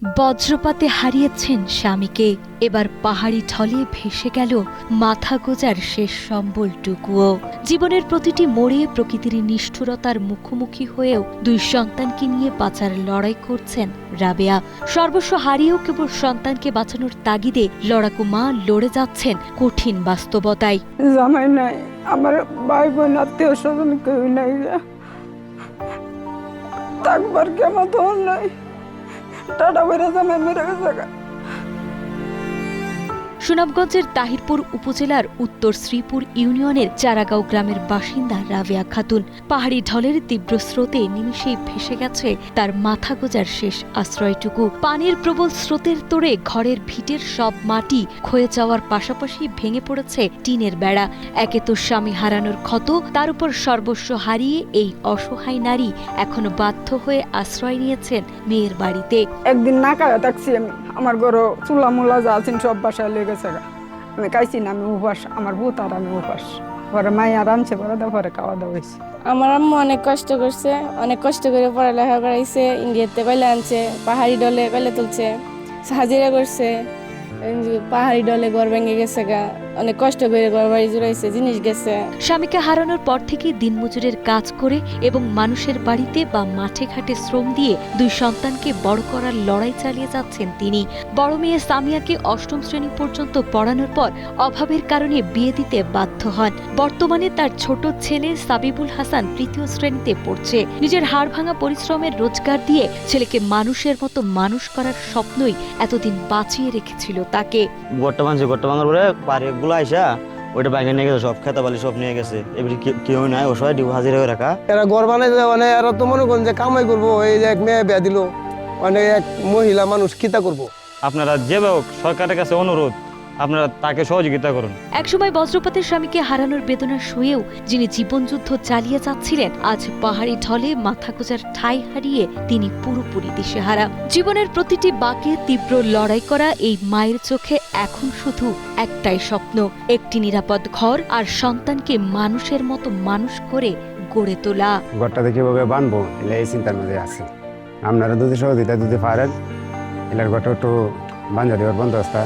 বজ্রপাতে হারিয়েছেন স্বামীকে, এবার পাহাড়ি ঢলে ভেসে গেল মাথা গোজার শেষ সম্বলটুকুও। জীবনের প্রতিটি মোড়ে প্রকৃতির নিষ্ঠুরতার মুখোমুখি হয়েও দুই সন্তানকে নিয়ে বাঁচার লড়াই করছেন রাবেয়া। সর্বস্ব হারিয়েও কেবল সন্তানকে বাঁচানোর তাগিদে লড়াকু মা লড়ে যাচ্ছেন কঠিন বাস্তবতায়। জামাই নাই, আমার ভাই বোন আত্মীয় স্বজন কেউ নাই, থাকবার কেমন তখন নাই, টাটা বেড়ে জামাই মেরে গেছে। সুনামগঞ্জের তাহিরপুর উপজেলার উত্তর শ্রীপুর ইউনিয়নের চারাগাঁও গ্রামের বাসিন্দা রাবেয়া খাতুন। পাহাড়ি ঢলের তীব্র স্রোতে নিমিষেই ভেসে গেছে তার মাথা গোজার শেষ আশ্রয়টুকু। পানির প্রবল স্রোতের তোড়ে ঘরের ভিটের সব মাটি ক্ষয়ে যাওয়ার পাশাপাশি ভেঙে পড়েছে টিনের বেড়া। একে তো স্বামী হারানোর ক্ষত, তার উপর সর্বস্ব হারিয়ে এই অসহায় নারী এখনো বাধ্য হয়ে আশ্রয় নিয়েছেন মেয়ের বাড়িতে। একদিন না খাওয়া থাকছি আমি, আমার ঘরে চুলা মুলা যা আছেন সব বাসায় লেগেছে। আমি খাইছি না, আমি উপাস, আমার ভূত আর আমি উপাস। পরে মাইয়া রাঁধছে, পরে খাওয়া দাওয়া হয়েছে। আমার আম্মু অনেক কষ্ট করছে, অনেক কষ্ট করে পড়ালেখা করাইছে, ইন্ডিয়াতে কইলে আনছে, পাহাড়ি ডলে কইলে তুলছে, হাজিরা করছে, পাহাড়ি ডলে ঘর ভেঙে গেছে গা, অনেক কষ্ট করে ঘর বাড়ি জুড়াইছে, জিনিস গেছে। স্বামীকে হারানোর পর থেকে দিনমজুরের কাজ করে এবং মানুষের বাড়িতে বা মাঠে ঘাটে শ্রম দিয়ে দুই সন্তানকে বড় করার লড়াই চালিয়ে যাচ্ছেন তিনি। বড় মেয়ে সামিয়াকে অষ্টম শ্রেণী পর্যন্ত পড়ানোর পর অভাবের কারণে বিয়ে দিতে বাধ্য হন। বর্তমানে তার ছোট ছেলে সাবিবুল হাসান তৃতীয় শ্রেণীতে পড়ছে। নিজের হাড় ভাঙা পরিশ্রমের রোজগার দিয়ে ছেলেকে মানুষের মতো মানুষ করার স্বপ্নই এতদিন বাঁচিয়ে রেখেছিল তাকে। আইসা ওইটা বাইরে নিয়ে গেছে, সব খেতা বালি সব নিয়ে গেছে। এবারে কেউ নাই, ও সবাই হাজিরা হয়ে রাখা। এরা ঘর বানাই মানে এরা তো মনে করেন যে কামাই করবো, এই যে এক মেয়ে বিয়া দিল, মানে এক মহিলা মানুষ কিতা করবো। আপনারা যেভাবে হোক সরকারের কাছে অনুরোধ, আপনারা তাকে সহযোগিতা করুন। একসময় বজ্রপাতের স্বামীকে হারানোর বেদনা শুয়েও যিনি জীবনযুদ্ধ চালিয়ে যাচ্ছিলেন, আজ পাহাড়ি ঢলে মাথা গোজার ঠাঁই হারিয়ে তিনি পুরোপুরি দিশেহারা। জীবনের প্রতিটি বাঁকে তীব্র লড়াই করা এই মায়ের চোখে এখন শুধু একটাই স্বপ্ন, একটি নিরাপদ ঘর আর সন্তানকে মানুষের মতো মানুষ করে গড়ে তোলা। ঘরটাতে কিভাবে বানবো এই চিন্তার মধ্যে আছে। আপনারা যদি সহযোগিতা দিতে পারেন, এলার ঘরটা একটু বান্ধা দেওয়ার বন্দোবস্তা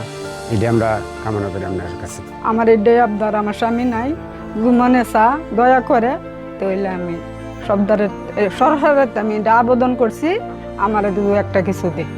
এটি আমরা কামনা করি আপনার কাছে। আমার এটাই আবদার, আমার স্বামী নাই, ঘুমানে চা দয়া করে তাইলে আমি সরকারের আমি এটা আবেদন করছি, আমার একটা কিছু দিই।